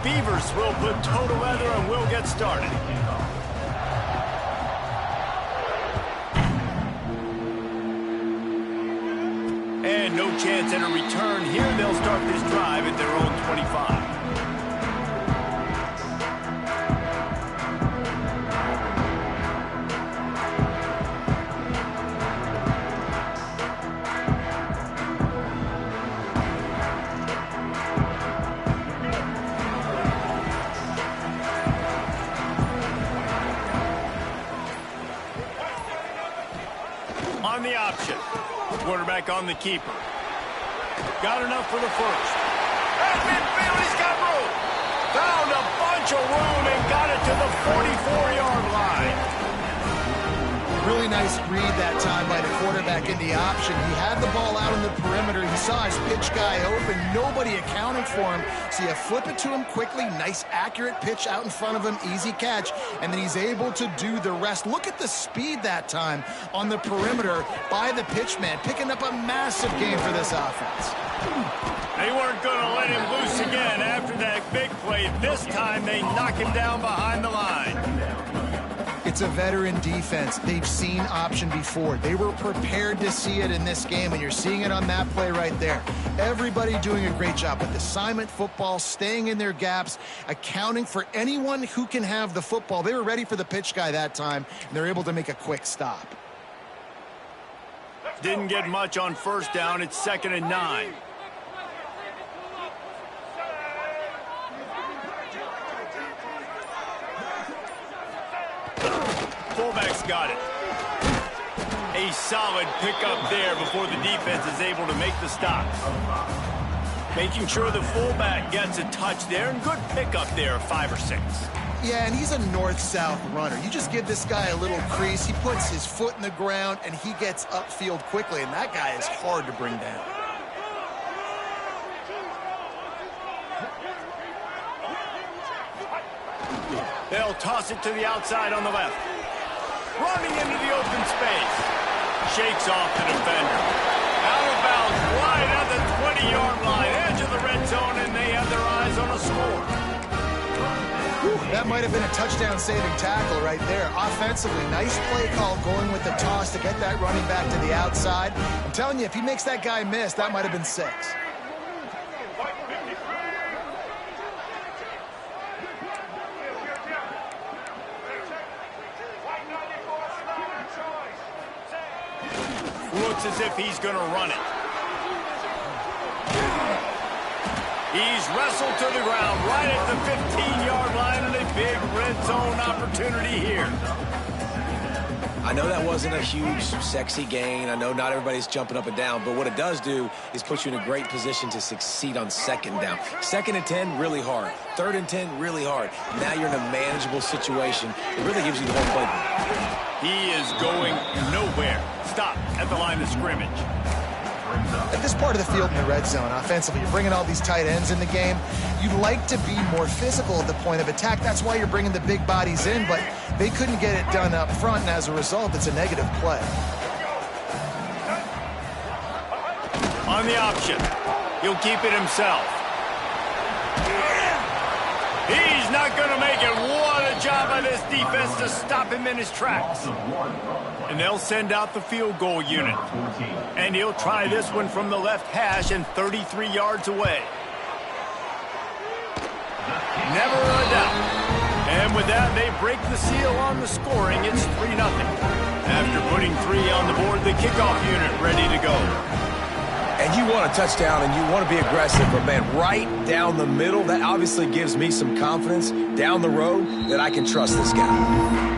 Beavers will put toe together and we'll get started. And no chance at a return here. They'll start this drive at their own 25. On the option. Quarterback on the keeper. Got enough for the first. At midfield, he's got room. Found a bunch of room and got it to the 44-yard line. Really nice read that time by the quarterback in the option. He had the ball out on the perimeter. He saw his pitch guy open. Nobody accounted for him. So you flip it to him quickly. Nice, accurate pitch out in front of him. Easy catch. And then he's able to do the rest. Look at the speed that time on the perimeter by the pitch man. Picking up a massive gain for this offense. They weren't going to let him loose again after that big play. This time they knock him down behind the line. It's a veteran defense. They've seen option before. They were prepared to see it in this game, and you're seeing it on that play right there. Everybody doing a great job with assignment football, staying in their gaps, accounting for anyone who can have the football. They were ready for the pitch guy that time, and they're able to make a quick stop. Didn't get much on first down. It's 2nd and 9. Fullback's got it. A solid pickup there before the defense is able to make the stops. Making sure the fullback gets a touch there, and good pickup there, 5 or 6. Yeah, and he's a north-south runner. You just give this guy a little crease, he puts his foot in the ground, and he gets upfield quickly, and that guy is hard to bring down. They'll toss it to the outside on the left. Running into the open space. Shakes off the defender. Out of bounds, right at the 20-yard line, edge of the red zone, and they have their eyes on a score. That might have been a touchdown-saving tackle right there. Offensively, nice play call going with the toss to get that running back to the outside. I'm telling you, if he makes that guy miss, that might have been 6. Looks as if he's going to run it. He's wrestled to the ground right at the 15-yard line, and a big red zone opportunity here. I know that wasn't a huge, sexy gain. I know not everybody's jumping up and down, but what it does do is put you in a great position to succeed on 2nd down. 2nd and 10, really hard. 3rd and 10, really hard. Now you're in a manageable situation. It really gives you the whole playbook. He is going nowhere. Stop at the line of scrimmage. At this part of the field in the red zone, offensively, you're bringing all these tight ends in the game. You'd like to be more physical at the point of attack. That's why you're bringing the big bodies in, but they couldn't get it done up front, and as a result, it's a negative play. On the option. He'll keep it himself. He's not going to make it. What a job by this defense to stop him in his tracks. And they'll send out the field goal unit. And he'll try this one from the left hash and 33 yards away. Never a doubt. And with that, they break the seal on the scoring. It's 3-0. After putting 3 on the board, the kickoff unit ready to go. And you want a touchdown and you want to be aggressive, but man, right down the middle, that obviously gives me some confidence down the road that I can trust this guy.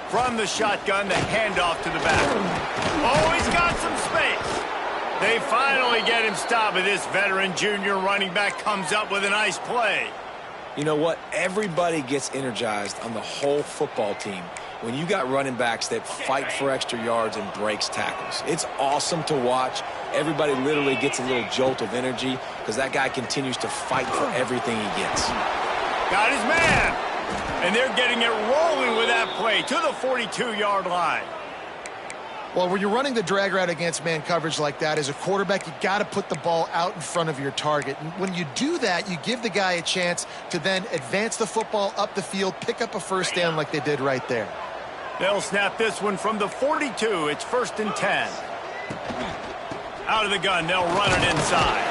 From the shotgun, the handoff to the back. Oh, he's got some space. They finally get him stopped, but this veteran junior running back comes up with a nice play. You know what? Everybody gets energized on the whole football team when you got running backs that fight for extra yards and breaks tackles. It's awesome to watch. Everybody literally gets a little jolt of energy because that guy continues to fight for everything he gets. Got his man. And they're getting it rolling with that play to the 42-yard line. Well, when you're running the drag route against man coverage like that, as a quarterback, you got to put the ball out in front of your target. And when you do that, you give the guy a chance to then advance the football up the field, pick up a first down like they did right there. They'll snap this one from the 42. It's 1st and 10. Out of the gun, they'll run it inside.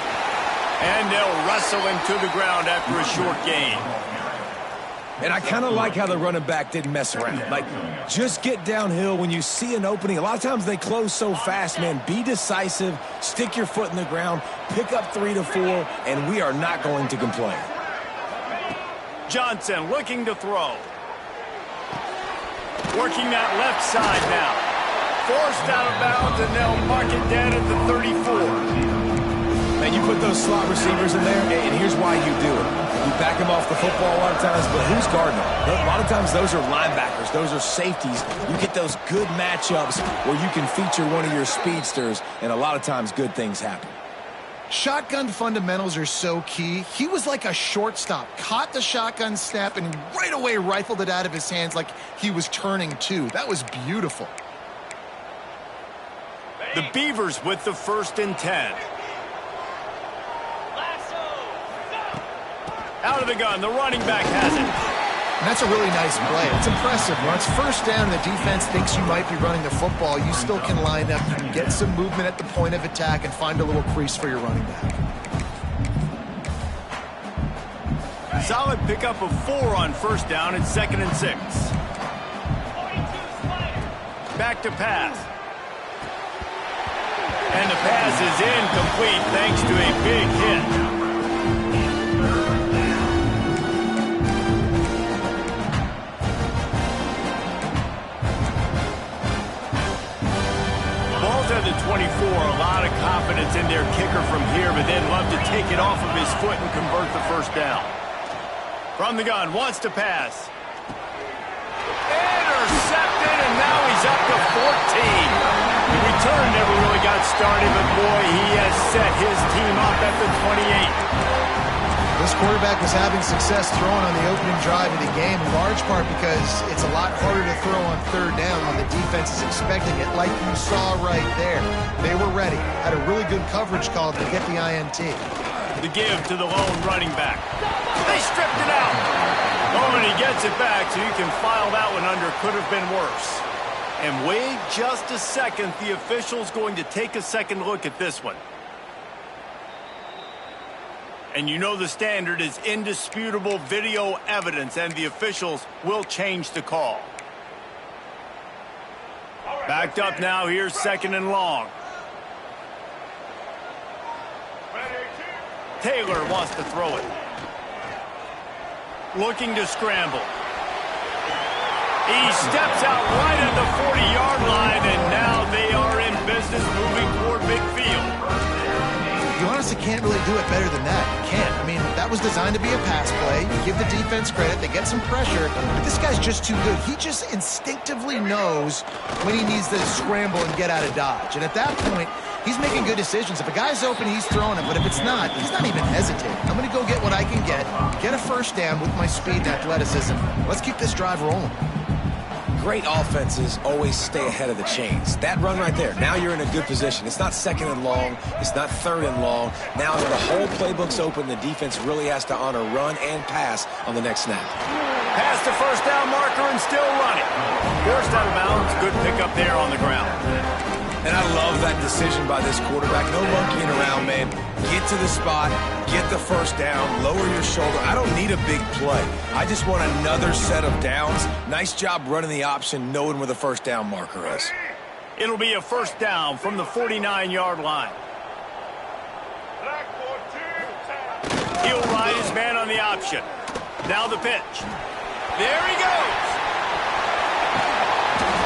And they'll wrestle him to the ground after a short gain. And I kind of like how the running back didn't mess around. Like, just get downhill when you see an opening. A lot of times they close so fast, man. Be decisive, stick your foot in the ground, pick up 3 to 4, and we are not going to complain. Johnson looking to throw. Working that left side now. Forced out of bounds, and they'll mark it dead at the 34. Man, you put those slot receivers in there, and here's why you do it. You back them off the football a lot of times, but who's guarding them? A lot of times those are linebackers. Those are safeties. You get those good matchups where you can feature one of your speedsters, and a lot of times good things happen. Shotgun fundamentals are so key. He was like a shortstop. Caught the shotgun snap and right away rifled it out of his hands like he was turning two. That was beautiful. The Beavers with the 1st and 10. Out of the gun, the running back has it. And that's a really nice play. It's impressive. When it's 1st down and the defense thinks you might be running the football, you still can line up. You can get some movement at the point of attack and find a little crease for your running back. Solid pickup of 4 on 1st down. It's 2nd and 6. Back to pass. And the pass is incomplete thanks to a big hit. At the 24, a lot of confidence in their kicker from here, but they'd love to take it off of his foot and convert the 1st down. From the gun, wants to pass. Intercepted, and now he's up to 14. The return never really got started, but boy, he has set his team up at the 28. This quarterback was having success throwing on the opening drive of the game, in large part because it's a lot harder to throw on 3rd down when the defense is expecting it, like you saw right there. They were ready, had a really good coverage call to get the INT. The give to the lone running back. They stripped it out. Oh, and he gets it back, so you can file that one under could have been worse. And wait just a second, the official's going to take a second look at this one. And you know the standard is indisputable video evidence, and the officials will change the call. Backed up now, here's 2nd and long. Taylor wants to throw it. Looking to scramble. He steps out right at the 40-yard line, and now they are in business moving toward midfield. You honestly can't really do it better than that. You can't. I mean, that was designed to be a pass play. You give the defense credit. They get some pressure. But this guy's just too good. He just instinctively knows when he needs to scramble and get out of dodge. And at that point, he's making good decisions. If a guy's open, he's throwing it. But if it's not, he's not even hesitating. I'm going to go get what I can get a 1st down with my speed and athleticism. Let's keep this drive rolling. Great offenses always stay ahead of the chains. That run right there, now you're in a good position. It's not 2nd and long. It's not 3rd and long. Now that the whole playbook's open, the defense really has to honor run and pass on the next snap. Pass the 1st down marker and still running. Forced out of bounds. Good pickup there on the ground. And I love that decision by this quarterback. No monkeying around, man. Get to the spot, get the 1st down, lower your shoulder. I don't need a big play. I just want another set of downs. Nice job running the option, knowing where the 1st down marker is. It'll be a 1st down from the 49-yard line. He'll ride his man on the option. Now the pitch. There he goes.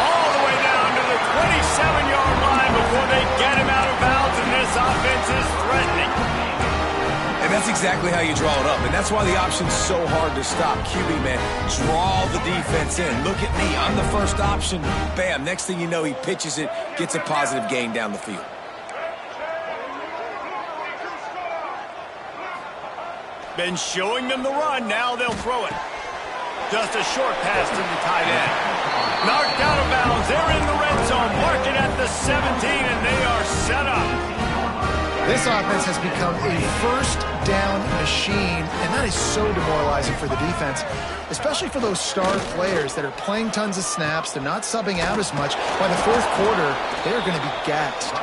All the way down to the 27-yard line before they get him out of bounds, and this offense is threatening. And That's exactly how you draw it up, and that's why the option's so hard to stop. QB, man, draw the defense in. Look at me. I'm the first option. Bam. Next thing you know, he pitches it, gets a positive gain down the field. Been showing them the run. Now they'll throw it. Just a short pass to the tight end. Knocked out of bounds. They're in the red zone. Marking at the 17, and they are set up. This offense has become a first down machine, and that is so demoralizing for the defense, especially for those star players that are playing tons of snaps. They're not subbing out as much. By the fourth quarter, they're going to be gassed.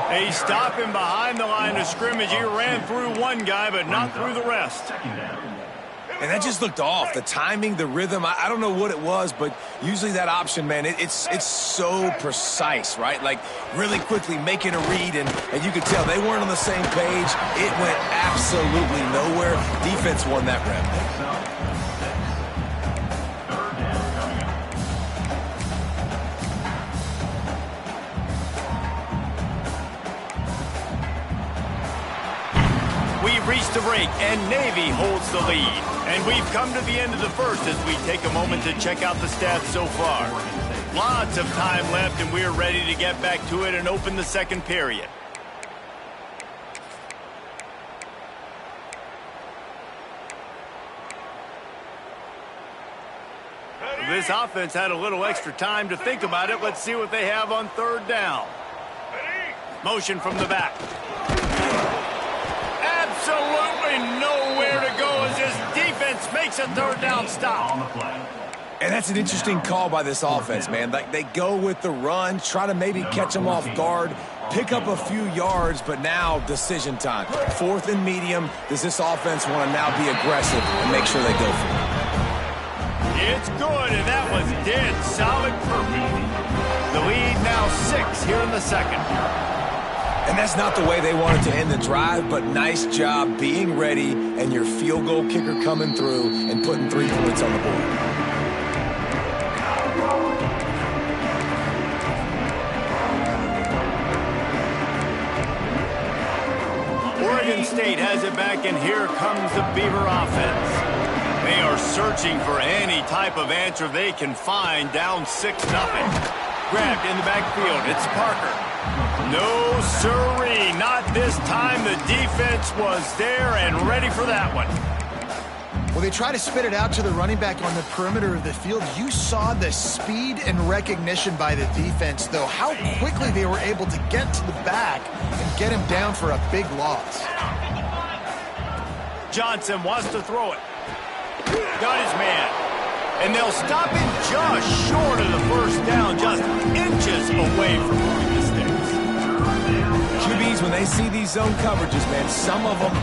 They stop him behind the line of scrimmage. He ran through one guy, but not through the rest. And that just looked off. The timing, the rhythm, I don't know what it was, but usually that option, man, it's so precise, right? Like really quickly making a read, and you could tell they weren't on the same page. It went absolutely nowhere. Defense won that rep. We've reached a break, and Navy holds the lead. And we've come to the end of the first as we take a moment to check out the stats so far. Lots of time left, and we're ready to get back to it and open the second period. This offense had a little extra time to think about it. Let's see what they have on third down. Motion from the back. Absolutely nowhere to go as this defense makes a third down stop. And that's an interesting call by this offense, man. Like they go with the run, try to maybe catch them off guard, pick up a few yards, but now decision time. Fourth and medium. Does this offense want to now be aggressive and make sure they go for it? It's good, and that was dead solid perfect. The lead now 6 here in the second. And that's not the way they wanted to end the drive, but nice job being ready and your field goal kicker coming through and putting 3 points on the board. Oregon State has it back, and here comes the Beaver offense. They are searching for any type of answer they can find, down 6-0. Grabbed in the backfield, it's Parker. No siree, not this time. The defense was there and ready for that one. Well, they try to spit it out to the running back on the perimeter of the field. You saw the speed and recognition by the defense, though, how quickly they were able to get to the back and get him down for a big loss. Johnson wants to throw it. Got his man. And they'll stop him just short of the first down, just inches away from moving the sticks. QBs, when they see these zone coverages, man, some of them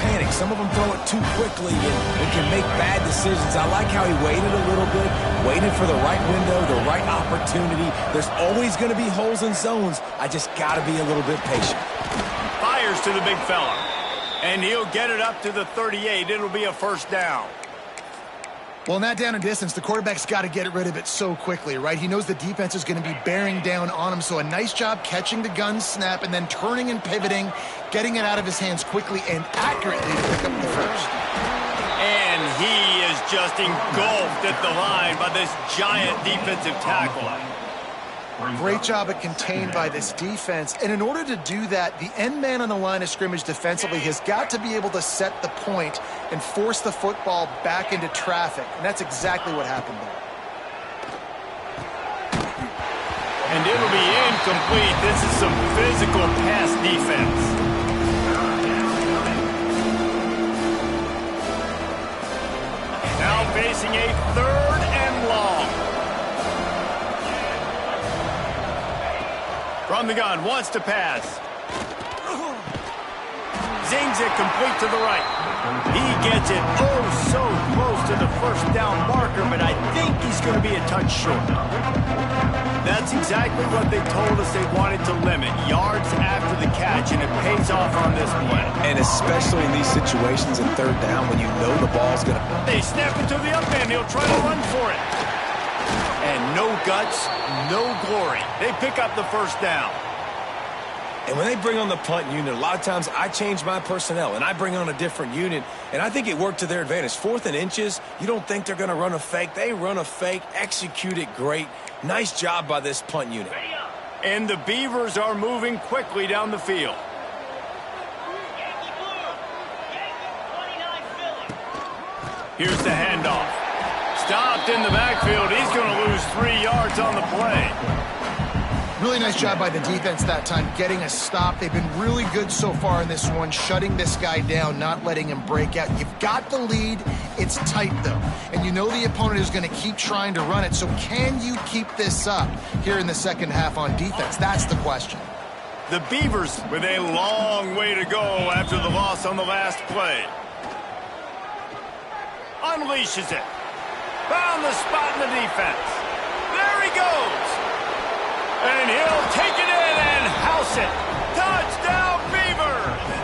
panic. Some of them throw it too quickly and can make bad decisions. I like how he waited a little bit, waited for the right window, the right opportunity. There's always going to be holes in zones. I just got to be a little bit patient. Fires to the big fella. And he'll get it up to the 38. It'll be a first down. Well, in that down and distance, the quarterback's got to get rid of it so quickly, right? He knows the defense is going to be bearing down on him, so a nice job catching the gun snap and then turning and pivoting, getting it out of his hands quickly and accurately to pick up the first. And he is just engulfed at the line by this giant defensive tackle. Great job at contained by this defense. And in order to do that, the end man on the line of scrimmage defensively has got to be able to set the point and force the football back into traffic. And that's exactly what happened there. And it'll be incomplete. This is some physical pass defense. Now facing a third and long. From the gun, wants to pass. Zings it complete to the right. He gets it so close to the first down marker, but I think he's going to be a touch short. That's exactly what they told us they wanted to limit, yards after the catch, and it pays off on this play. And especially in these situations in third down when you know the ball's going to... They snap it to the up end. He'll try to run for it. And no guts, no glory. They pick up the first down. And when they bring on the punt unit, a lot of times I change my personnel and I bring on a different unit, and I think it worked to their advantage. 4th and inches, you don't think they're going to run a fake. They run a fake, execute it great. Nice job by this punt unit. And the Beavers are moving quickly down the field. Here's the handoff. Stopped in the backfield. He's going to lose 3 yards on the play. Really nice job by the defense that time, getting a stop. They've been really good so far in this one, shutting this guy down, not letting him break out. You've got the lead. It's tight, though. And you know the opponent is going to keep trying to run it. So can you keep this up here in the second half on defense? That's the question. The Beavers with a long way to go after the loss on the last play. Unleashes it. Found the spot in the defense. There he goes. And he'll take it in and house it. Touchdown, Beavers!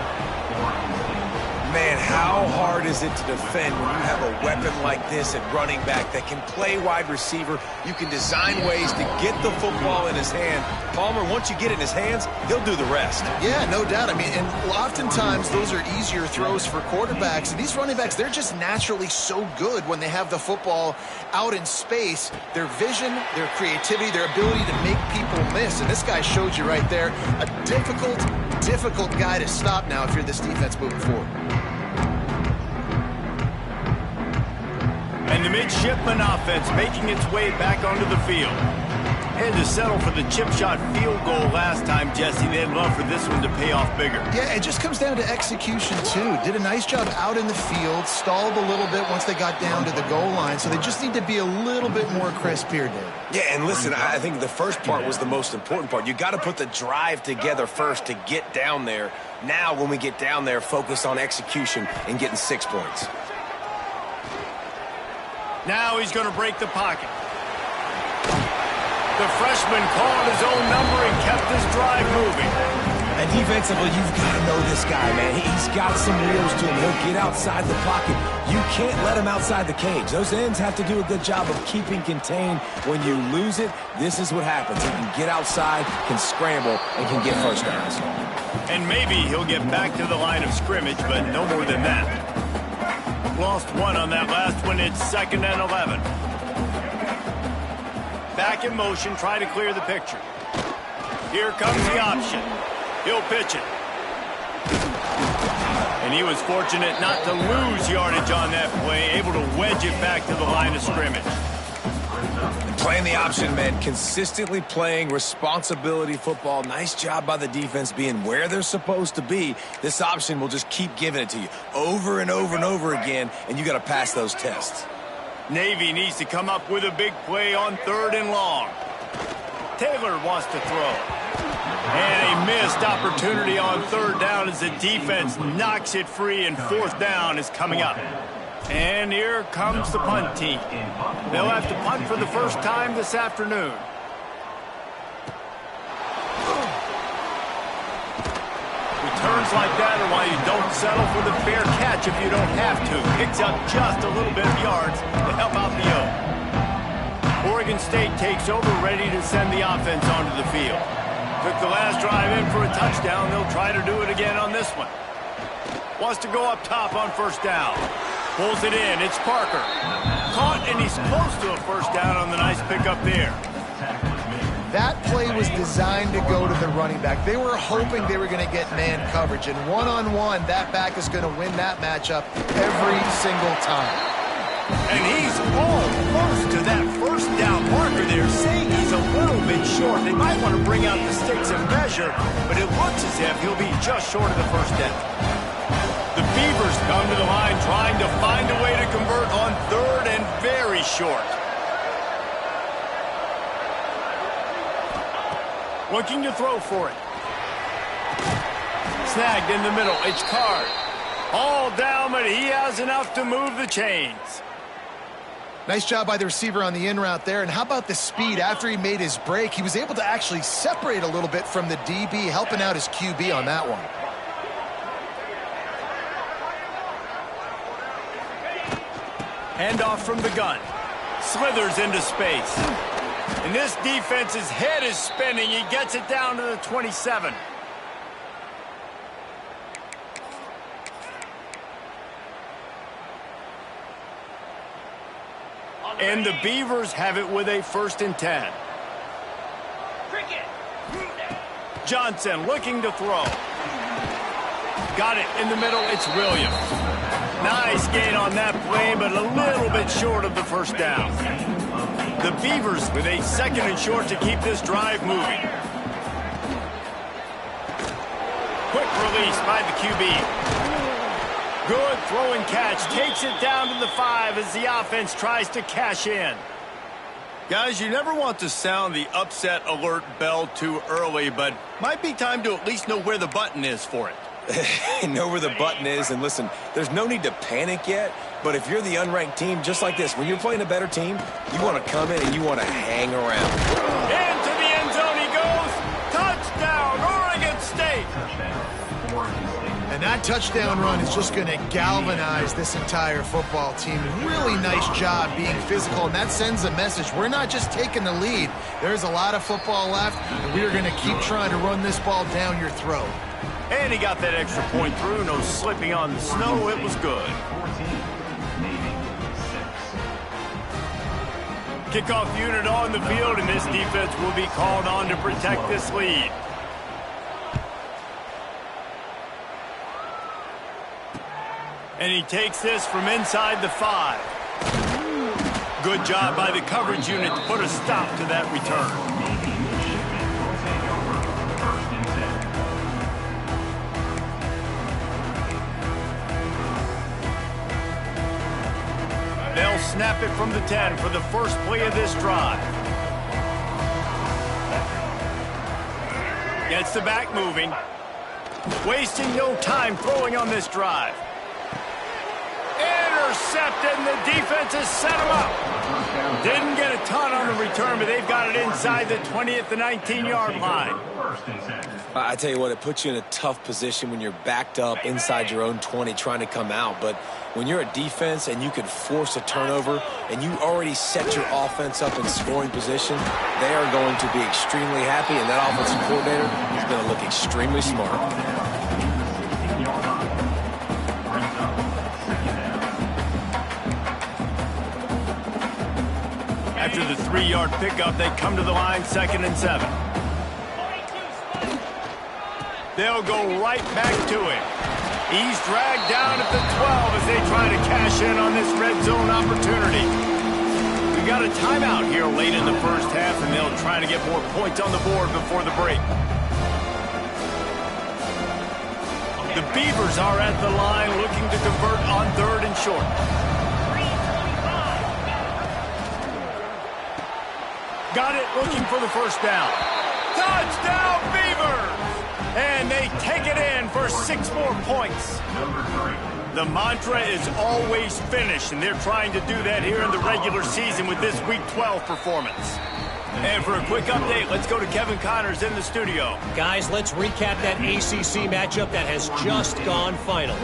Man, how hard is it to defend when you have a weapon like this at running back that can play wide receiver? You can design ways to get the football in his hand. Palmer, once you get it in his hands, he'll do the rest. Yeah, no doubt. I mean, and oftentimes those are easier throws for quarterbacks. And these running backs, they're just naturally so good when they have the football out in space. Their vision, their creativity, their ability to make people miss. And this guy showed you right there, a difficult guy to stop now if you're this defense moving forward. And the midshipman offense making its way back onto the field. Had to settle for the chip shot field goal last time, Jesse. They'd love for this one to pay off bigger. Yeah, it just comes down to execution, too. Did a nice job out in the field, stalled a little bit once they got down to the goal line, so they just need to be a little bit more crisp here, Dave. Yeah, and listen, I think the first part was the most important part. You got to put the drive together first to get down there. Now, when we get down there, focus on execution and getting 6 points. Now he's going to break the pocket. The freshman called his own number and kept his drive moving. And defensively, you've got to know this guy, man. He's got some wheels to him. He'll get outside the pocket. You can't let him outside the cage. Those ends have to do a good job of keeping contained. When you lose it, this is what happens. He can get outside, can scramble, and can get first downs. And maybe he'll get back to the line of scrimmage, but no more than that. Lost one on that last one. It's 2nd and 11. Back in motion, try to clear the picture. Here comes the option. He'll pitch it. And he was fortunate not to lose yardage on that play, able to wedge it back to the line of scrimmage. Playing the option meant consistently playing responsibility football. Nice job by the defense being where they're supposed to be. This option will just keep giving it to you over and over and over again, and you got to pass those tests. Navy needs to come up with a big play on 3rd and long. Taylor wants to throw. And a missed opportunity on 3rd down as the defense knocks it free, and 4th down is coming up. And here comes the punt team. They'll have to punt for the first time this afternoon. Returns like that are why you don't settle for the fair catch if you don't have to. Picks up just a little bit of yards to help out the O. Oregon State takes over, ready to send the offense onto the field. Took the last drive in for a touchdown. They'll try to do it again on this one. Wants to go up top on 1st down. Pulls it in. It's Parker. Caught, and he's close to a 1st down on the nice pickup there. That play was designed to go to the running back. They were hoping they were going to get man coverage, and one-on-one, that back is going to win that matchup every single time. And he's almost to that 1st down marker there, saying he's a little bit short. They might want to bring out the sticks and measure, but it looks as if he'll be just short of the 1st down. The Beavers come to the line trying to find a way to convert on 3rd and very short. Looking to throw for it. Snagged in the middle. It's Card. All down, but he has enough to move the chains. Nice job by the receiver on the in route there. And how about the speed? After he made his break, he was able to actually separate a little bit from the DB, helping out his QB on that one. Handoff from the gun. Slithers into space. And this defense's head is spinning. He gets it down to the 27. And the Beavers have it with a 1st and 10. Johnson looking to throw. Got it in the middle. It's Williams. Nice gain on that play, but a little bit short of the 1st down. The Beavers with a 2nd and short to keep this drive moving. Quick release by the QB. Good throw and catch. Takes it down to the 5 as the offense tries to cash in. Guys, you never want to sound the upset alert bell too early, but might be time to at least know where the button is for it. Know where the button is, and listen, there's no need to panic yet, but if you're the unranked team, just like this, when you're playing a better team, you want to come in and you want to hang around. Into the end zone he goes. Touchdown, Oregon State. And that touchdown run is just going to galvanize this entire football team. Really nice job being physical, and that sends a message. We're not just taking the lead. There's a lot of football left, and we are going to keep trying to run this ball down your throat. And he got that extra point through. No slipping on the snow. It was good. Kickoff unit on the field, and this defense will be called on to protect this lead. And he takes this from inside the 5. Good job by the coverage unit to put a stop to that return. They'll snap it from the 10 for the first play of this drive. Gets the back moving. Wasting no time throwing on this drive. Intercepted, and the defense has set him up. Didn't get a ton on the return, but they've got it inside the 20 at the 19-yard line. I tell you what, it puts you in a tough position when you're backed up inside your own 20 trying to come out. But when you're a defense and you can force a turnover and you already set your offense up in scoring position, they are going to be extremely happy, and that offensive coordinator is going to look extremely smart. After the 3-yard pickup, they come to the line, 2nd and 7. They'll go right back to it. He's dragged down at the 12 as they try to cash in on this red zone opportunity. We've got a timeout here late in the first half, and they'll try to get more points on the board before the break. The Beavers are at the line looking to convert on 3rd and short. Got it, looking for the 1st down. Touchdown, Beavers! And they take it in for 6 more points. The mantra is always finish, and they're trying to do that here in the regular season with this Week 12 performance. And for a quick update, let's go to Kevin Connors in the studio. Guys, let's recap that ACC matchup that has just gone final.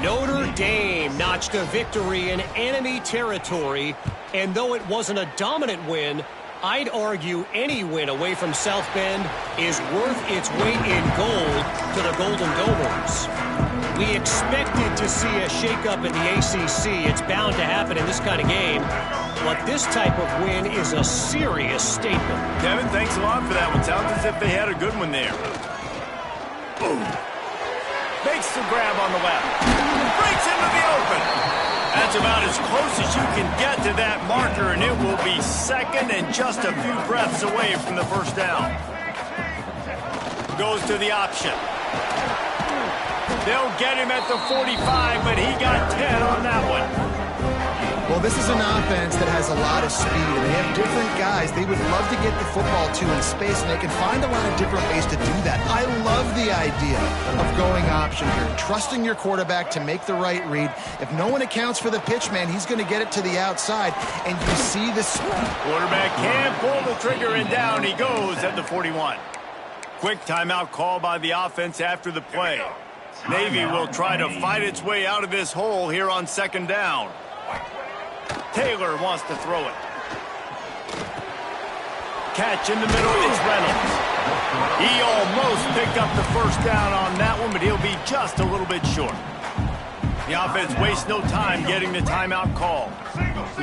Notre Dame notched a victory in enemy territory, and though it wasn't a dominant win, I'd argue any win away from South Bend is worth its weight in gold to the Golden Domers. We expected to see a shakeup in the ACC. It's bound to happen in this kind of game. But this type of win is a serious statement. Kevin, thanks a lot for that one. Sounds as if they had a good one there. Boom. Makes the grab on the left. Breaks into the open. That's about as close as you can get to that marker, and it will be 2nd and just a few breaths away from the 1st down. Goes to the option. They'll get him at the 45, but he got 10 on that one. Well, this is an offense that has a lot of speed, and they have different guys they would love to get the football to in space, and they can find a lot of different ways to do that. I love the idea of going option here, trusting your quarterback to make the right read. If no one accounts for the pitch, man, he's going to get it to the outside, and you see the speed. Quarterback can't pull the trigger, and down he goes at the 41. Quick timeout call by the offense after the play. Navy will try to fight its way out of this hole here on 2nd down. Taylor wants to throw it. Catch in the middle, it's Reynolds. He almost picked up the 1st down on that one, but he'll be just a little bit short. The offense wastes no time getting the timeout call.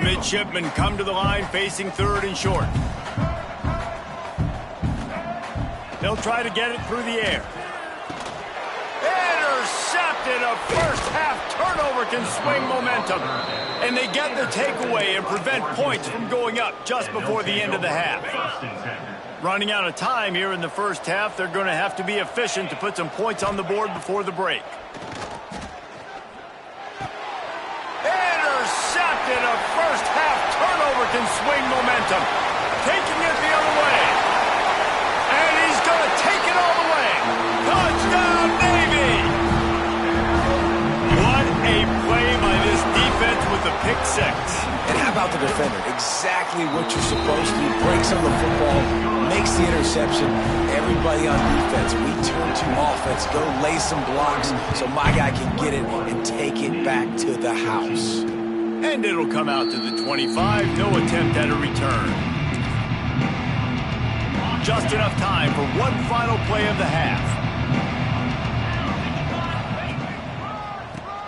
midshipmen come to the line facing third and short. They'll try to get it through the air. Intercepted. A first-half turnover can swing momentum. And they get the takeaway and prevent points from going up just before the end of the half. Running out of time here in the first half, they're going to have to be efficient to put some points on the board before the break. Intercepted. A first-half turnover can swing momentum. Taking it the other way. And he's going to take it all the way. Touchdown, Navy! What a play by this defense with the pick six. And how about the defender? Exactly what you're supposed to do. Breaks on the football, makes the interception. Everybody on defense, we turn to offense. Go lay some blocks so my guy can get it and take it back to the house. And it'll come out to the 25. No attempt at a return. Just enough time for one final play of the half.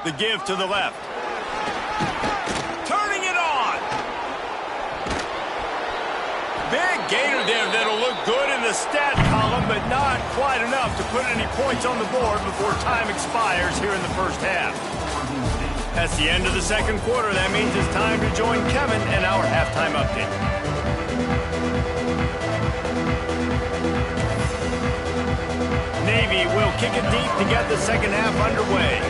The give to the left. Turning it on. Big gainer there that'll look good in the stat column, but not quite enough to put any points on the board before time expires here in the first half. That's the end of the second quarter. That means it's time to join Kevin and our halftime update. Navy will kick it deep to get the second half underway.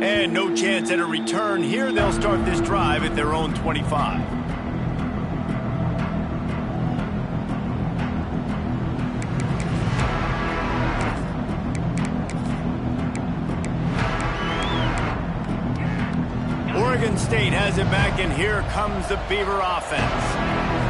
And no chance at a return here. They'll start this drive at their own 25. Oregon State has it back, and here comes the Beaver offense.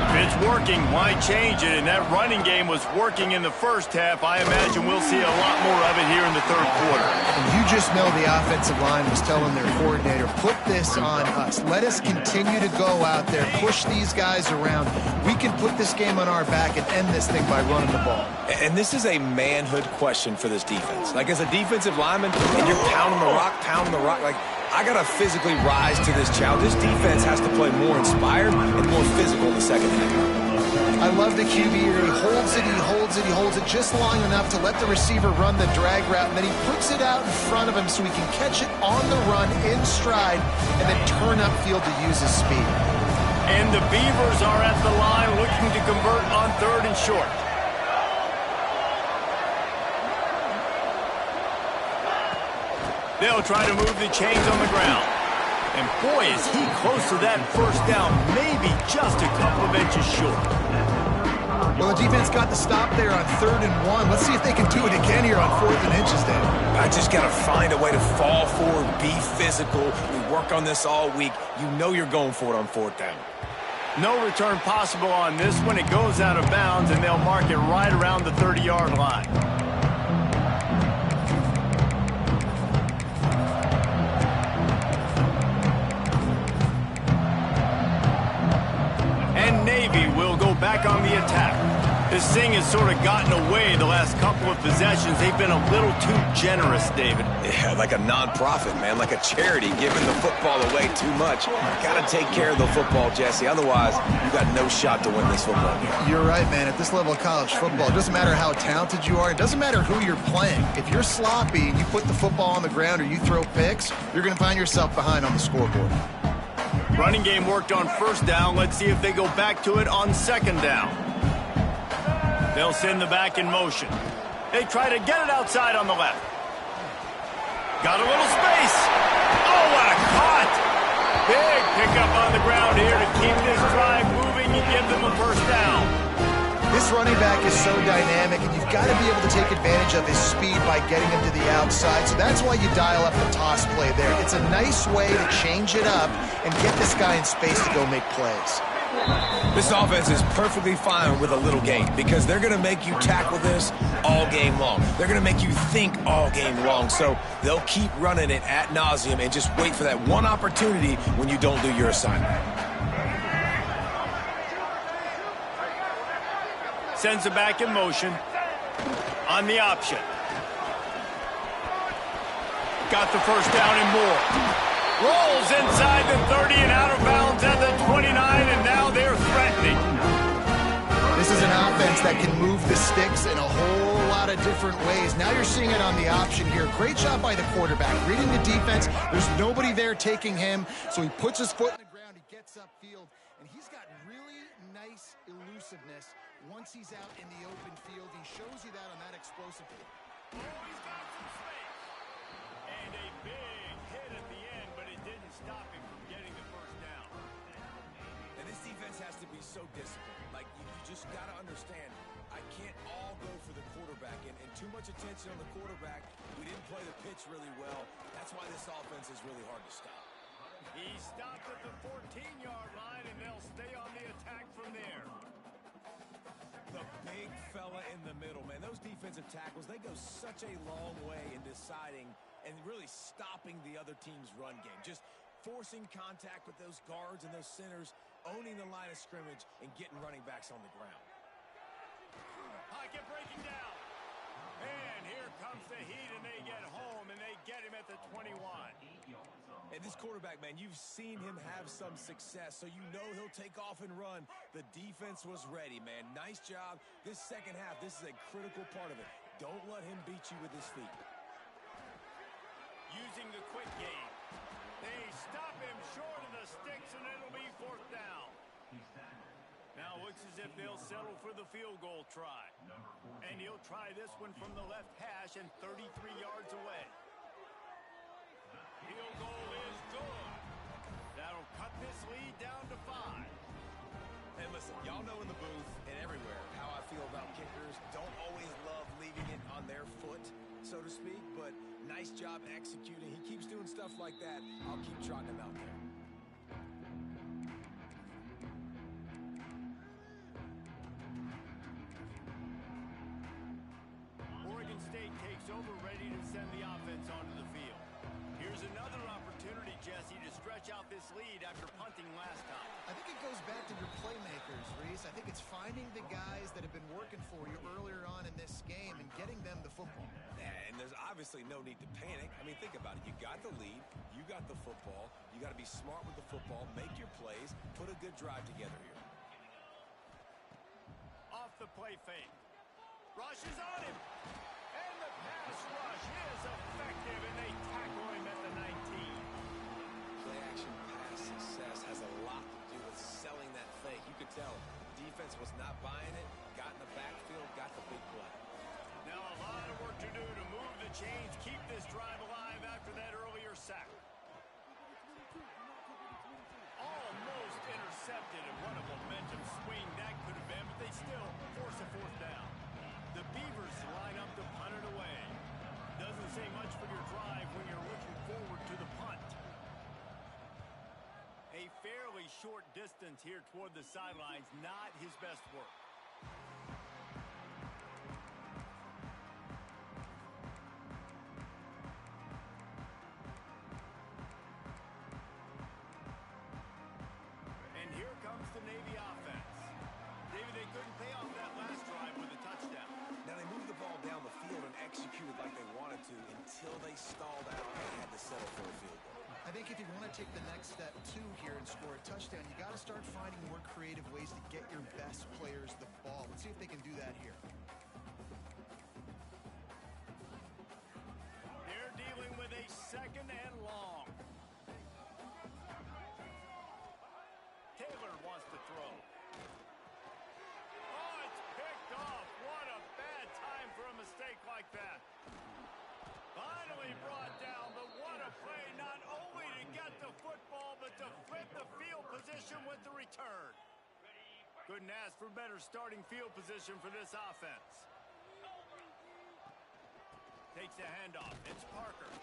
If it's working, why change it? And that running game was working in the first half. I imagine we'll see a lot more of it here in the third quarter. And you just know the offensive line was telling their coordinator, put this on us. Let us continue to go out there, push these guys around. We can put this game on our back and end this thing by running the ball. And this is a manhood question for this defense. Like, as a defensive lineman, and you're pounding the rock, like, I got to physically rise to this challenge. This defense has to play more inspired and more physical in the second half. I love the QB here. He holds it, he holds it, he holds it just long enough to let the receiver run the drag route, and then he puts it out in front of him so he can catch it on the run in stride and then turn upfield to use his speed. And the Beavers are at the line looking to convert on third and short. They'll try to move the chains on the ground. And boy, is he close to that first down, maybe just a couple of inches short. Well, the defense got the stop there on 3rd and 1. Let's see if they can do it again here on 4th and inches, Dave. I just got to find a way to fall forward, be physical. We work on this all week. You know you're going for it on 4th down. No return possible on this one. It goes out of bounds, and they'll mark it right around the 30-yard line. Navy will go back on the attack. This thing has sort of gotten away the last couple of possessions. They've been a little too generous, David. Yeah, like a nonprofit, man, like a charity, giving the football away too much. Got to take care of the football, Jesse. Otherwise, you got no shot to win this football game. You're right, man. At this level of college football, it doesn't matter how talented you are. It doesn't matter who you're playing. If you're sloppy and you put the football on the ground or you throw picks, you're going to find yourself behind on the scoreboard. Running game worked on first down. Let's see if they go back to it on second down. They'll send the back in motion. They try to get it outside on the left. Got a little space. Oh, what a cut. Big pickup on the ground here to keep this drive moving and give them a first down. This running back is so dynamic, and you've got to be able to take advantage of his speed by getting him to the outside. So that's why you dial up the toss play there. It's a nice way to change it up and get this guy in space to go make plays. This offense is perfectly fine with a little game because they're going to make you tackle this all game long. They're going to make you think all game long. So they'll keep running it ad nauseum and just wait for that one opportunity when you don't do your assignment. Sends it back in motion. On the option. Got the first down and more. Rolls inside the 30 and out of bounds at the 29, and now they're threatening. This is an offense that can move the sticks in a whole lot of different ways. Now you're seeing it on the option here. Great job by the quarterback. Reading the defense, there's nobody there taking him, so he puts his foot in the ground, he gets upfield, and he's got really nice elusiveness once he's out in the open field. He shows you that on that explosive play. Oh, he's got some space. And a big hit at the end, but it didn't stop him from getting the first down. And this defense has to be so disciplined. Like, you just got to understand, I can't all go for the quarterback. And too much attention on the quarterback. We didn't play the pitch really well. That's why this offense is really hard to stop. He stopped at the 14-yard line, and they'll stay on the attack from there. The big fella in the middle, man. Those defensive tackles, they go such a long way in deciding and really stopping the other team's run game. Just forcing contact with those guards and those centers, owning the line of scrimmage, and getting running backs on the ground. Pocket breaking down. And here comes the heat, and they get home, and they get him at the 21. And this quarterback, man, you've seen him have some success, so you know he'll take off and run. The defense was ready, man. Nice job. This second half, this is a critical part of it. Don't let him beat you with his feet. Using the quick game. They stop him short of the sticks, and it'll be fourth down. Now looks as if they'll settle for the field goal try. And he'll try this one from the left hash and 33 yards away. Field goal is good. That'll cut this lead down to 5. And listen, y'all know in the booth and everywhere how I feel about kickers. Don't always love leaving it on their foot, so to speak, but nice job executing. He keeps doing stuff like that. I'll keep trotting him out there. Oregon State takes over, ready to send the offense onto the field. Here's another opportunity, Jesse, to stretch out this lead after punting last time. I think it goes back to your playmakers, Reese. I think it's finding the guys that have been working for you earlier on in this game and getting them the football. Yeah, and there's obviously no need to panic. I mean, think about it. You got the lead. You got the football. You got to be smart with the football. Make your plays. Put a good drive together here. Off the play fake. Rush is on him. And the pass rush is effective, and they tackle him at the 19. Play-action pass success has a lot to do with selling that fake. You could tell defense was not buying it, got in the backfield, got the big play. Now a lot of work to do to move the chains, keep this drive alive after that earlier sack. Almost intercepted, and what a momentum swing that could have been, but they still force a fourth down. The Beavers line up to punt it away. Doesn't say much for your drive when you're looking forward to the punt. A fairly short distance here toward the sidelines, not his best work. And here comes the Navy offense. David, they couldn't pay off that last drive with a touchdown. Now they moved the ball down the field and executed like they wanted to until they stalled out and had to settle for a field goal. I think if you want to take the next step, too, here and score a touchdown, you got to start finding more creative ways to get your best players the ball. Let's see if they can do that here. They're dealing with a second and long. Taylor wants to throw. Oh, it's picked off. What a bad time for a mistake like that. Finally brought down, but what a play, not only to get the football, but to flip the field position with the return. Couldn't ask for better starting field position for this offense. Takes the handoff. It's Parker.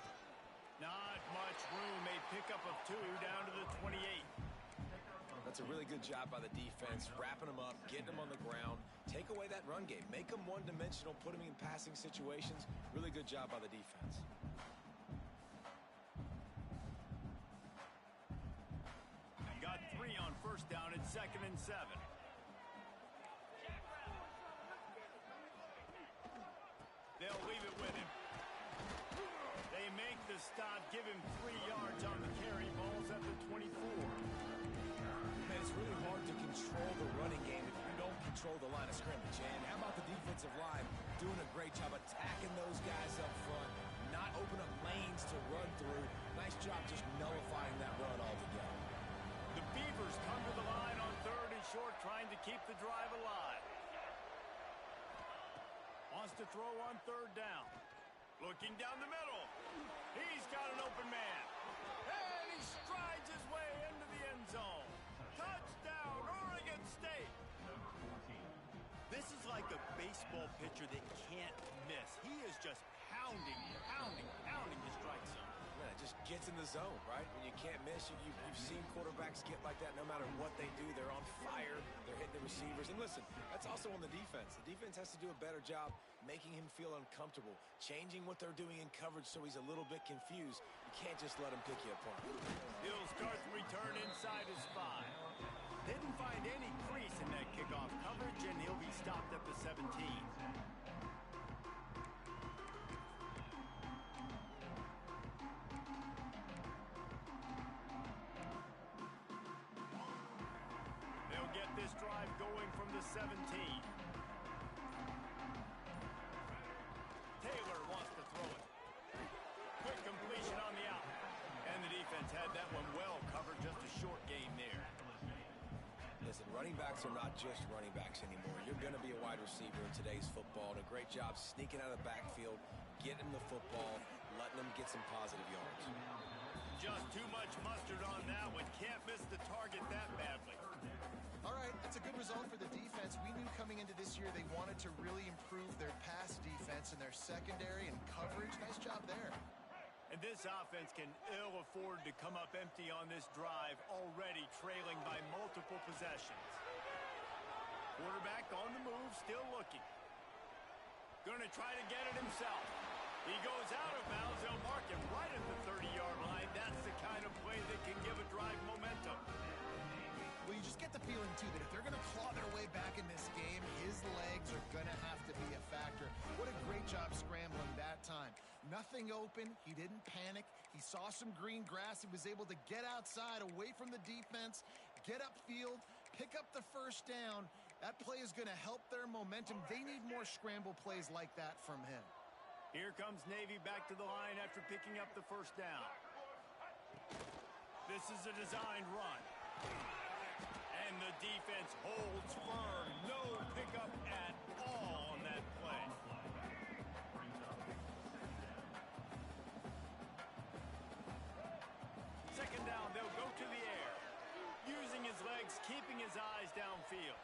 Not much room. A pickup of 2 down to the 28. That's a really good job by the defense, wrapping them up, getting them on the ground. Take away that run game. Make them one-dimensional, put them in passing situations. Really good job by the defense. Got 3 on first down. It's 2nd and 7. leave it with him. They make the stop, give him 3 yards on the carry. Ball's at the 24. Man, it's really hard to control the running game if you don't control the line of scrimmage. And how about the defensive line doing a great job attacking those guys up front, not open up lanes to run through. Nice job just nullifying that run altogether. The Beavers come to the line on 3rd and short, trying to keep the drive alive. Wants to throw on 3rd down. Looking down the middle. He's got an open man. And he strides his way into the end zone. Touchdown, Oregon State. This is like a baseball pitcher that can't miss. He is just pounding the strike zone. Man, it just gets in the zone, right? When you can't miss, you've seen quarterbacks get like that no matter what they do. They're on fire. They're hitting the receivers. And listen, that's also on the defense. The defense has to do a better job making him feel uncomfortable, changing what they're doing in coverage so he's a little bit confused. You can't just let him pick you apart. He'll start the return inside his 5. Didn't find any crease in that kickoff coverage, and he'll be stopped at the 17. They'll get this drive going from the 17. Taylor wants to throw it. Quick completion on the out. And the defense had that one well covered, just a short gain there. Listen, running backs are not just running backs anymore. You're going to be a wide receiver in today's football. And a great job sneaking out of the backfield, getting the football, letting them get some positive yards. Just too much mustard on that one. Can't miss the target that badly. All right, that's a good result for the defense. We knew coming into this year they wanted to really improve their pass defense and their secondary and coverage. Nice job there. And this offense can ill afford to come up empty on this drive, already trailing by multiple possessions. Quarterback on the move, still looking. Going to try to get it himself. He goes out of bounds. They'll mark him right at the 30-yard line. That's the kind of play that can give a drive momentum. Well, you just get the feeling, too, that if they're going to claw their way back in this game, his legs are going to have to be a factor. What a great job scrambling that time. Nothing open. He didn't panic. He saw some green grass. He was able to get outside, away from the defense, get upfield, pick up the first down. That play is going to help their momentum. They need more scramble plays like that from him. Here comes Navy back to the line after picking up the first down. This is a designed run. And the defense holds firm. No pickup at all on that play. Second down, they'll go to the air. Using his legs, keeping his eyes downfield.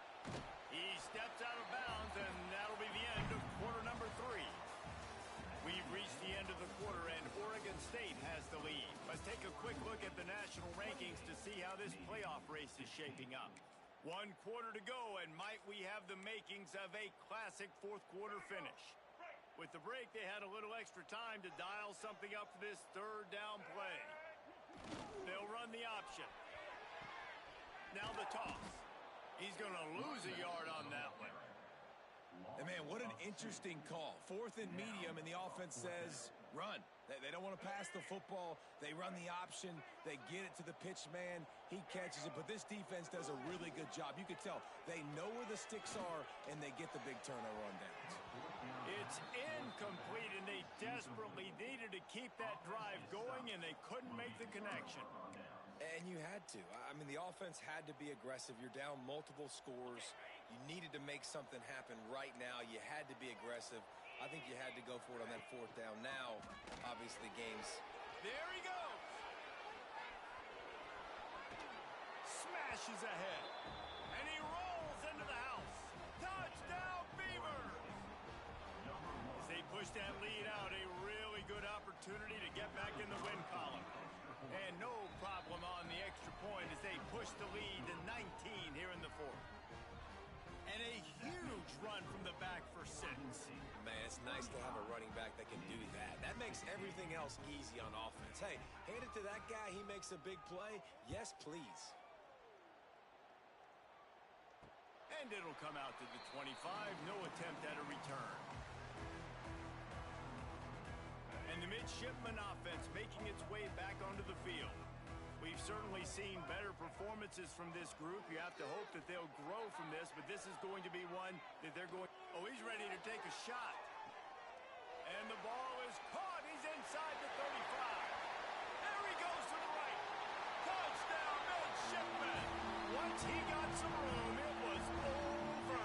He steps out of bounds, and that'll be the end of quarter number 3. We've reached the end of the quarter, and Oregon State has the lead. Let's take a quick look at the national rankings to see how this playoff race is shaping up. 1 quarter to go, and might we have the makings of a classic fourth quarter finish. With the break, they had a little extra time to dial something up for this third down play. They'll run the option. Now the toss. He's going to lose a yard on that one. And man, what an interesting call. 4th and medium, and the offense says, run. They don't want to pass the football. They run the option. They get it to the pitch man. He catches it, but this defense does a really good job. You can tell they know where the sticks are, and they get the big turnover on downs. It's incomplete, and they desperately needed to keep that drive going, and they couldn't make the connection. And you had to. I mean, the offense had to be aggressive. You're down multiple scores. You needed to make something happen right now. You had to be aggressive. I think you had to go for it on that 4th down. Now, obviously, games. There he goes. Smashes ahead. And he rolls into the house. Touchdown, Beavers! As they push that lead out, a really good opportunity to get back in the win column. And no problem on the extra point as they push the lead to 19 here in the 4th. And a huge run from the back for 6. Man, it's nice to have a running back that can do that. That makes everything else easy on offense. Hey, hand it to that guy. He makes a big play. Yes, please. And it'll come out to the 25. No attempt at a return. And the midshipman offense making its way back onto the field. We've certainly seen better performances from this group. You have to hope that they'll grow from this, but this is going to be one that they're going... Oh, he's ready to take a shot. And the ball is caught. He's inside the 35. There he goes to the right. Touchdown, midshipman. Once he got some room, it was over.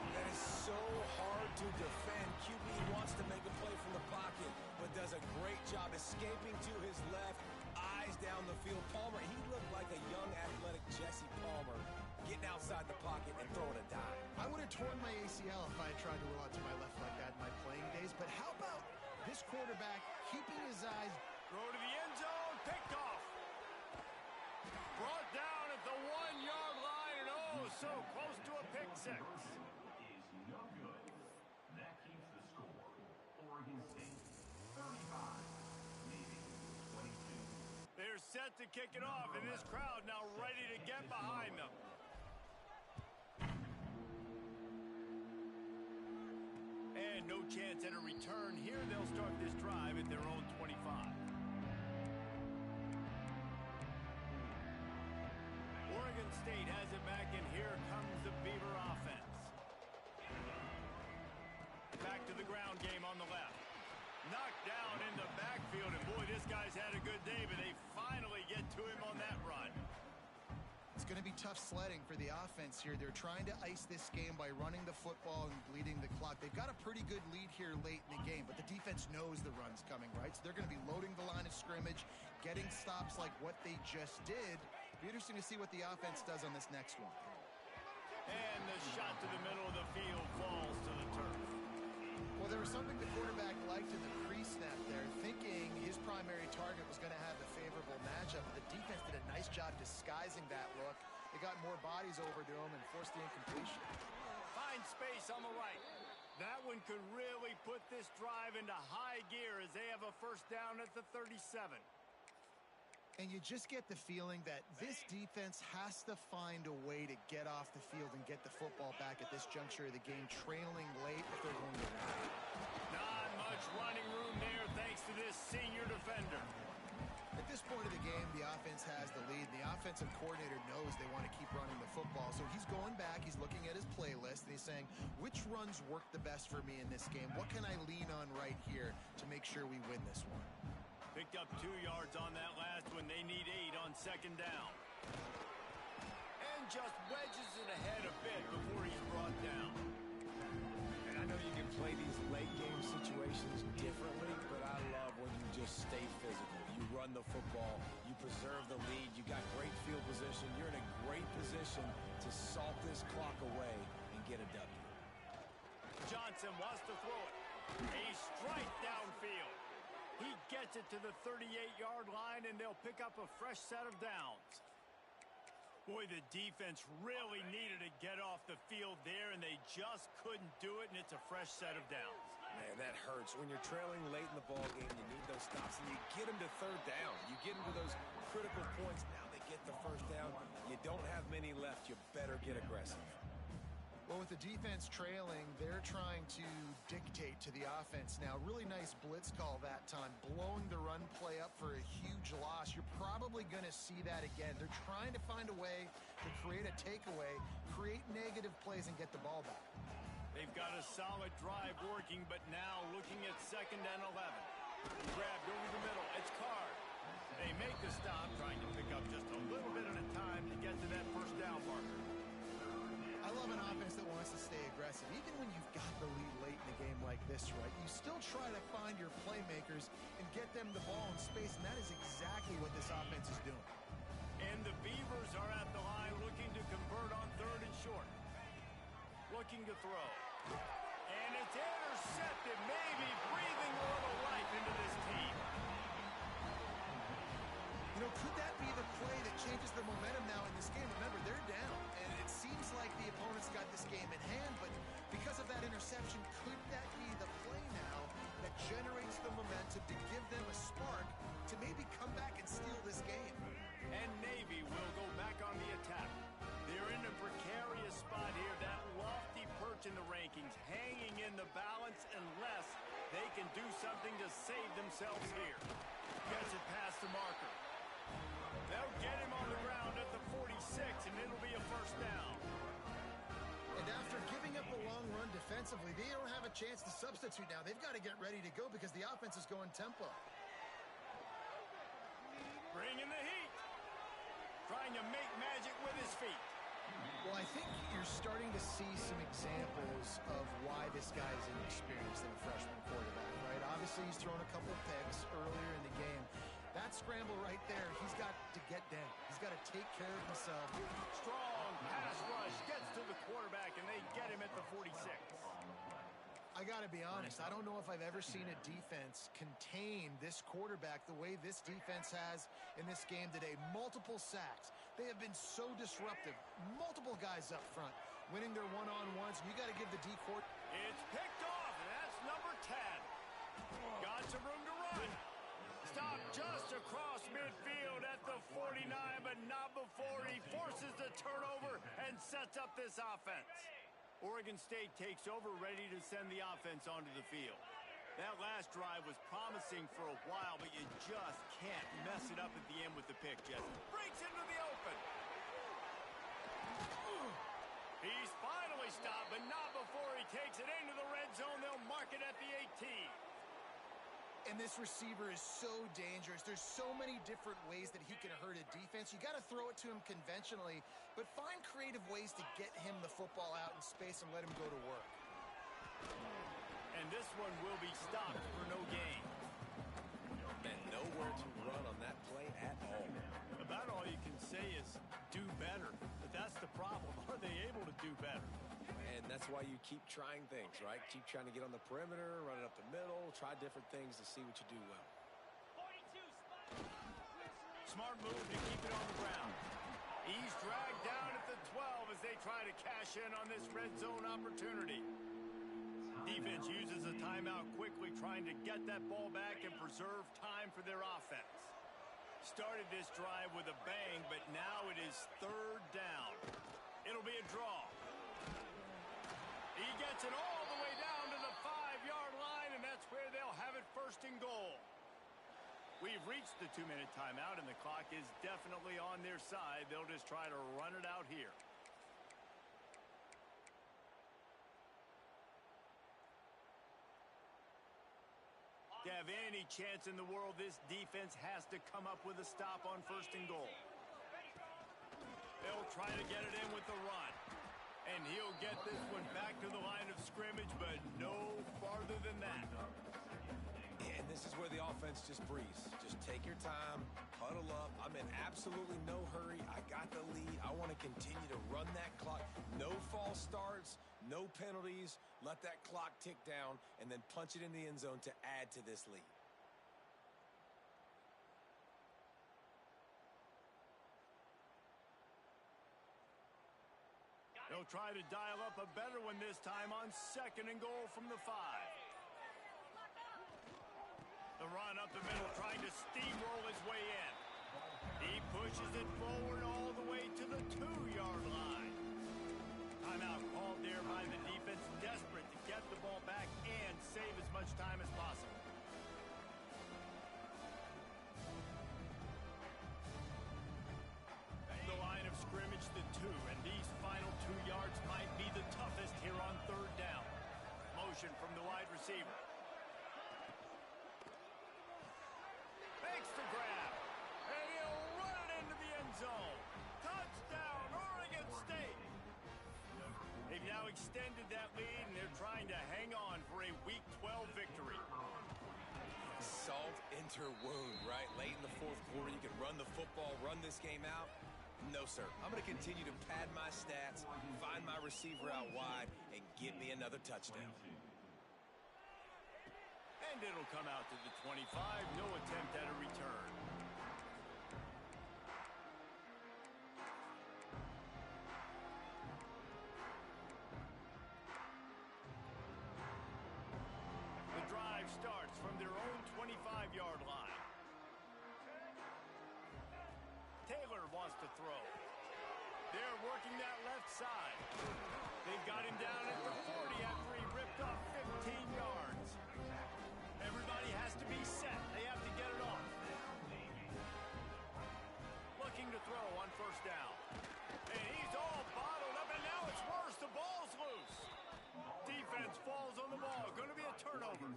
That is so hard to defend. QB wants to make a play from the pocket, but does a great job escaping to his left, eyes down the field. Palmer, he looked like a young, athletic Jesse Palmer, getting outside the pocket and throwing a dime. I would have torn my ACL if I had tried to roll out to my left like that in my playing days, but how about this quarterback keeping his eyes... Throw to the end zone, picked off. Brought down at the 1-yard line, and oh, so close to a pick six. Is no good. That keeps the score. Oregon State 35, Navy 22. They're set to kick it off, and this crowd now ready to get behind them. And no chance at a return here. They'll start this drive at their own 25. Oregon State has it back, and here comes the Beaver offense. Back to the ground game on the left. Knocked down in the backfield, and boy, this guy's had a good day, but they finally get to him on that run. It's going to be tough sledding for the offense here. They're trying to ice this game by running the football and bleeding the clock. They've got a pretty good lead here late in the game, but the defense knows the run's coming, right? So they're going to be loading the line of scrimmage, getting stops like what they just did. It'll be interesting to see what the offense does on this next one. And the shot to the middle of the field falls to the turf. Well, there was something the quarterback liked in the pre-snap there, thinking his primary target was going to have a favorable matchup. But the defense did a nice job disguising that look. They got more bodies over to him and forced the incompletion. Find space on the right. That one could really put this drive into high gear as they have a first down at the 37. And you just get the feeling that this defense has to find a way to get off the field and get the football back at this juncture of the game, trailing late if they're going to win. Not much running room there thanks to this senior defender. At this point of the game, the offense has the lead. The offensive coordinator knows they want to keep running the football. So he's going back, he's looking at his playlist, and he's saying, which runs work the best for me in this game? What can I lean on right here to make sure we win this one? Picked up 2 yards on that last one. They need 8 on second down. And just wedges it ahead a bit before he's brought down. And I know you can play these late game situations differently, but I love when you just stay physical. You run the football, you preserve the lead, you got great field position. You're in a great position to salt this clock away and get a W. Johnson wants to throw it. A strike downfield. He gets it to the 38-yard line, and they'll pick up a fresh set of downs. Boy, the defense really needed to get off the field there, and they just couldn't do it, and it's a fresh set of downs. Man, that hurts. When you're trailing late in the ball game, you need those stops, and you get them to third down. You get them to those critical points. Now they get the first down. You don't have many left. You better get aggressive. Well, with the defense trailing, they're trying to dictate to the offense now. Really nice blitz call that time, blowing the run play up for a huge loss. You're probably going to see that again. They're trying to find a way to create a takeaway, create negative plays, and get the ball back. They've got a solid drive working, but now looking at 2nd and 11. Grabbed over the middle. It's Card. They make the stop, trying to pick up just a little bit at a time to get to that first down marker. I love an offense that wants to stay aggressive. Even when you've got the lead late in the game like this, right, you still try to find your playmakers and get them the ball in space, and that is exactly what this offense is doing. And the Beavers are at the line looking to convert on 3rd and short. Looking to throw. And it's intercepted, maybe breathing a little life into this team. You know, could that be the play that changes the momentum now in this game? Remember, they're down, and it seems like the opponents got this game in hand, but because of that interception, could that be the play now that generates the momentum to give them a spark to maybe come back and steal this game? And Navy will go back on the attack. They're in a precarious spot here, that lofty perch in the rankings, hanging in the balance unless they can do something to save themselves here. Gets it past the marker. They'll get him on the ground at the 46, and it'll be a first down. And after giving up a long run defensively, they don't have a chance to substitute now. They've got to get ready to go because the offense is going tempo. Bringing the heat. Trying to make magic with his feet. Well, I think you're starting to see some examples of why this guy is inexperienced in a freshman quarterback, right? Obviously, he's thrown a couple picks earlier in the game. That scramble right there, he's got to get down. He's got to take care of himself. Strong pass rush gets to the quarterback, and they get him at the 46. I got to be honest, I don't know if I've ever seen a defense contain this quarterback the way this defense has in this game today. Multiple sacks. They have been so disruptive. Multiple guys up front, winning their one-on-ones. You got to give the D-court. It's picked off, and that's number 10. Got some room to run. Stopped just across midfield at the 49, but not before he forces the turnover and sets up this offense. Oregon State takes over, ready to send the offense onto the field. That last drive was promising for a while, but you just can't mess it up at the end with the pick, Jesse. Breaks into the open. He's finally stopped, but not before he takes it into the red zone. They'll mark it at the 18. And this receiver is so dangerous. There's so many different ways that he can hurt a defense. You got to throw it to him conventionally, but find creative ways to get him the football out in space and let him go to work. And this one will be stopped for no gain. And nowhere to run on that play at all. About all you can say is do better. But that's the problem. Are they able to do better? And that's why you keep trying things, right? Keep trying to get on the perimeter, run it up the middle, try different things to see what you do well. Smart move to keep it on the ground. He's dragged down at the 12 as they try to cash in on this red zone opportunity. Defense uses a timeout quickly, trying to get that ball back and preserve time for their offense. Started this drive with a bang, but now it is third down. It'll be a draw. He gets it all the way down to the 5-yard line, and that's where they'll have it first and goal. We've reached the 2-minute timeout, and the clock is definitely on their side. They'll just try to run it out here. To have any chance in the world, this defense has to come up with a stop on first and goal. They'll try to get it in with the run. And he'll get this one back to the line of scrimmage, but no farther than that. And this is where the offense just breathes. Just take your time, huddle up. I'm in absolutely no hurry. I got the lead. I want to continue to run that clock. No false starts, no penalties. Let that clock tick down, and then punch it in the end zone to add to this lead. They'll try to dial up a better one this time on second and goal from the 5. The run up the middle, trying to steamroll his way in. He pushes it forward all the way to the 2-yard line. Timeout called there by the defense, desperate to get the ball back and save as much time as possible. The line of scrimmage, the 2, and these final 2 yards might be the toughest here on third down. Motion from the wide receiver. Makes the grab, and he'll run it into the end zone. Touchdown, Oregon State. They've now extended that lead, and they're trying to hang on for a Week 12 victory. Salt into wound, right? Late in the fourth quarter, you can run the football, run this game out. No, sir. I'm going to continue to pad my stats, find my receiver out wide, and get me another touchdown. And it'll come out to the 25. No attempt at a return. The drive starts from their own 25-yard line. Taylor wants to throw. They're working that left side. They've got him down at the 40 after he ripped off 15 yards. to be set. They have to get it off. Looking to throw on first down. And he's all bottled up, and now it's worse. The ball's loose. Defense falls on the ball. Going to be a turnover.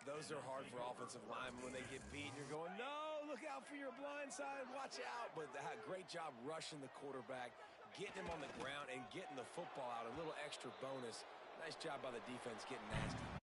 Those are hard for offensive linemen when they get beat. You're going, no, look out for your blind side. Watch out. But great job rushing the quarterback, getting him on the ground, and getting the football out. A little extra bonus. Nice job by the defense getting nasty.